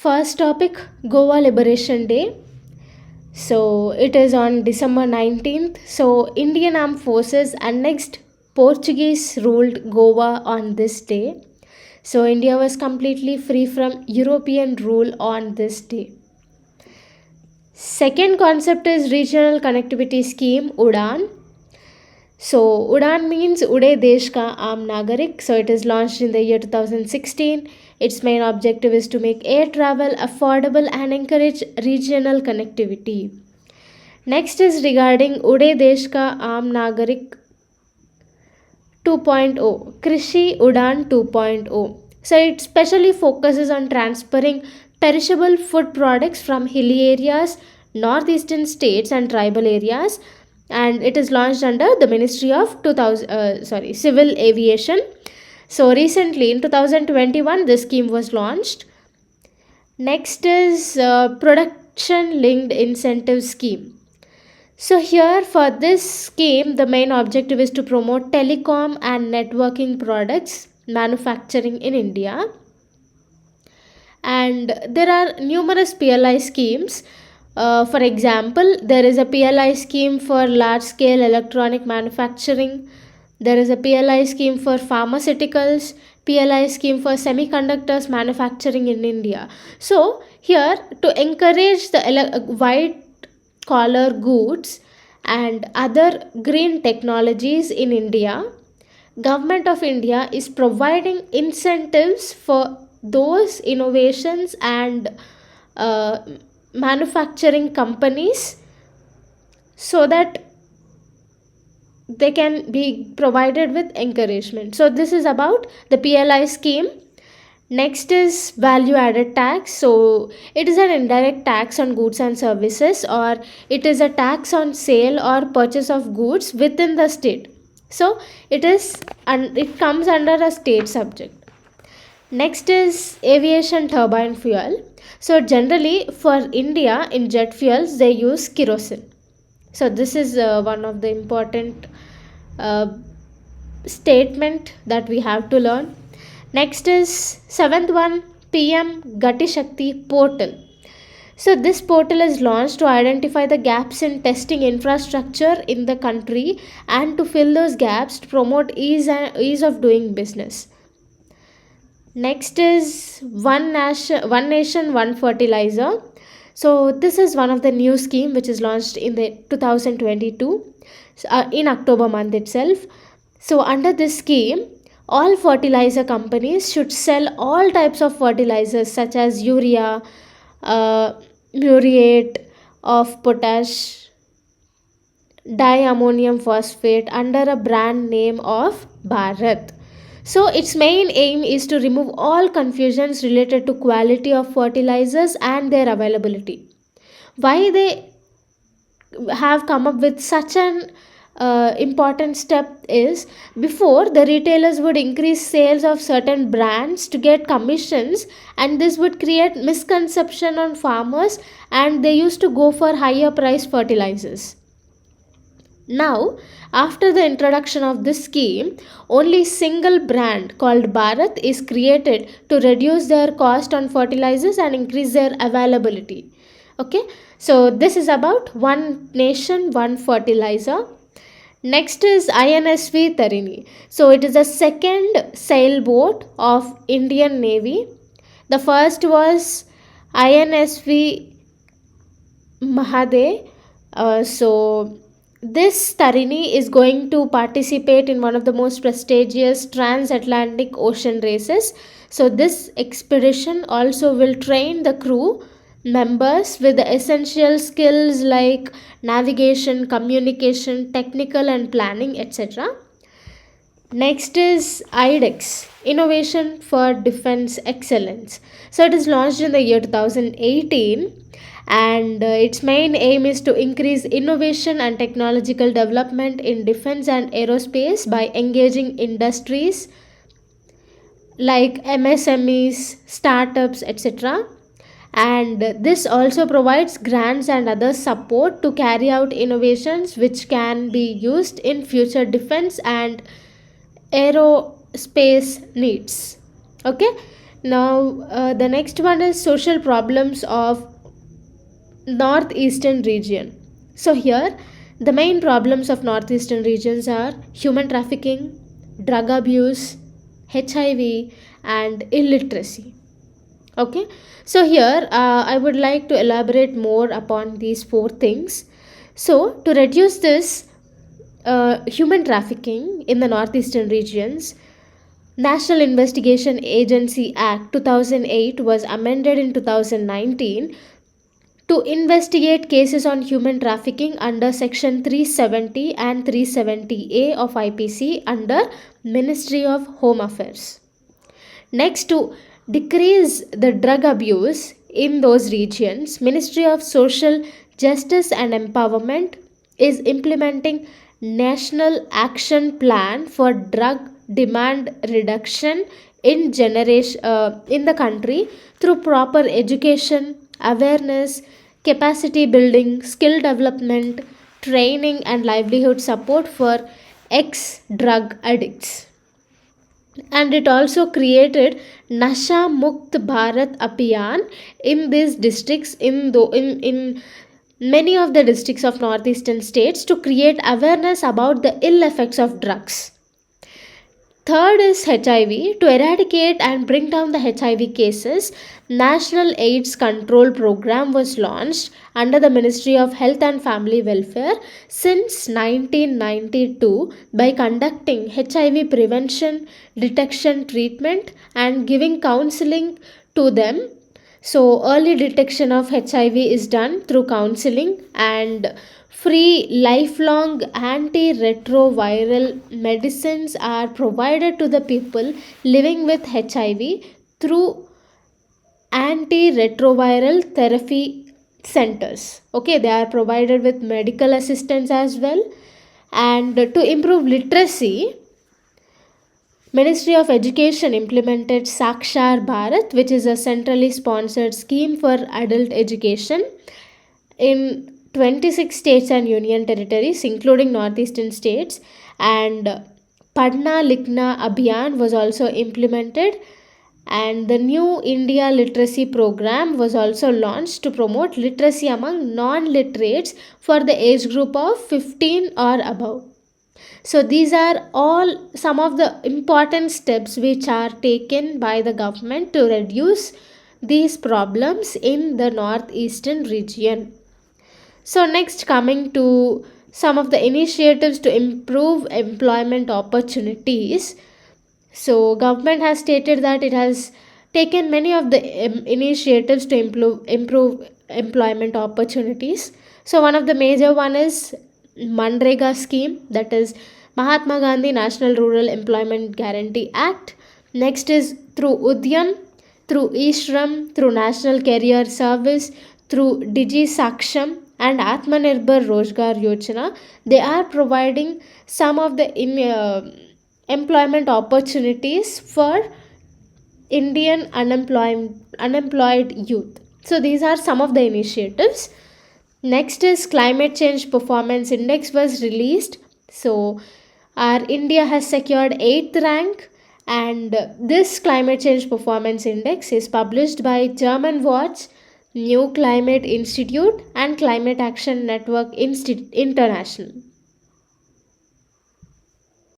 First topic, Goa Liberation Day. So it is on December 19th. So Indian Armed Forces annexed Portuguese ruled Goa on this day. So India was completely free from European rule on this day. Second concept is Regional Connectivity Scheme, UDAN. So UDAN means Ude Desh Ka Aam Nagarik. So it is launched in the year 2016. Its main objective is to make air travel affordable and encourage regional connectivity. Next is regarding Ude Desh Ka Aam Nagarik 2.0, Krishi Udan 2.0. So it specially focuses on transferring perishable food products from hilly areas, northeastern states and tribal areas, and it is launched under the Ministry of Civil Aviation. So recently in 2021 this scheme was launched. Next is production linked incentive scheme. So here for this scheme, the main objective is to promote telecom and networking products manufacturing in India. And there are numerous PLI schemes. For example, there is a PLI scheme for large scale electronic manufacturing. There is a PLI scheme for pharmaceuticals, PLI scheme for semiconductors manufacturing in India. So here to encourage the white collar goods and other green technologies in India, Government of India is providing incentives for those innovations and uh, manufacturing companies so that they can be provided with encouragement. So this is about the PLI scheme. Next is value added tax. So it is an indirect tax on goods and services, or it is a tax on sale or purchase of goods within the state. So it comes under a state subject. Next is aviation turbine fuel. So generally for India in jet fuels they use kerosene. So this is one of the important statement that we have to learn. Next is seventh one, PM Gati Shakti portal. So this portal is launched to identify the gaps in testing infrastructure in the country and to fill those gaps to promote ease of doing business. Next is one nation one fertilizer. So this is one of the new scheme which is launched in the 2022 in October month itself. So under this scheme, all fertilizer companies should sell all types of fertilizers such as urea, muriate of potash, diammonium phosphate under a brand name of Bharat. So its main aim is to remove all confusions related to quality of fertilizers and their availability. Why they have come up with such an important step is, before the retailers would increase sales of certain brands to get commissions, and this would create misconception on farmers and they used to go for higher price fertilizers. Now after the introduction of this scheme, only single brand called Bharat is created to reduce their cost on fertilizers and increase their availability. Okay, so this is about one nation one fertilizer. Next is INSV Tarini. So it is the second sailboat of Indian Navy. The first was INSV Mahade. So this Tarini is going to participate in one of the most prestigious transatlantic ocean races. So this expedition also will train the crew members with the essential skills like navigation, communication, technical and planning, etc. Next is IDEX, Innovation for Defense Excellence. So it is launched in the year 2018 and its main aim is to increase innovation and technological development in defense and aerospace by engaging industries like MSMEs, startups, etc. And this also provides grants and other support to carry out innovations which can be used in future defense and aerospace needs. Okay, Now, the next one is social problems of northeastern region. So here, the main problems of northeastern regions are human trafficking, drug abuse, HIV, and illiteracy. Okay, so here I would like to elaborate more upon these four things. So to reduce this human trafficking in the northeastern regions, National Investigation Agency Act 2008 was amended in 2019 to investigate cases on human trafficking under section 370 and 370A of IPC under Ministry of Home Affairs. Next, to decrease the drug abuse in those regions, Ministry of Social Justice and Empowerment is implementing National Action Plan for Drug Demand Reduction in in the country through proper education, awareness, capacity building, skill development, training, and livelihood support for ex-drug addicts. And it also created Nasha Mukt Bharat Abhiyan in these districts, in many of the districts of northeastern states, to create awareness about the ill effects of drugs. Third is HIV. To eradicate and bring down the HIV cases, National AIDS Control Program was launched under the Ministry of Health and Family Welfare since 1992 by conducting HIV prevention, detection, treatment, and giving counseling to them. So early detection of HIV is done through counseling, and free lifelong antiretroviral medicines are provided to the people living with HIV through antiretroviral therapy centers. Okay, they are provided with medical assistance as well. And to improve literacy, Ministry of Education implemented Sakshar Bharat, which is a centrally sponsored scheme for adult education in 26 states and union territories, including northeastern states. And Padhna Likhna Abhiyan was also implemented, and the New India Literacy Program was also launched to promote literacy among non-literates for the age group of 15 or above. So these are all some of the important steps which are taken by the government to reduce these problems in the northeastern region. So next, coming to some of the initiatives to improve employment opportunities. So government has stated that it has taken many of the initiatives to improve employment opportunities. So one of the major one is Manrega scheme, that is Mahatma Gandhi National Rural Employment Guarantee Act. Next is through Udyam, through eShram, through National Career Service, through Digi Saksham and Atmanirbhar Rozgar Yojana. They are providing some of the employment opportunities for Indian unemployed youth. So these are some of the initiatives. Next is Climate Change Performance Index was released. So our India has secured 8th rank, and this Climate Change Performance Index is published by German Watch, New Climate Institute and Climate Action Network International.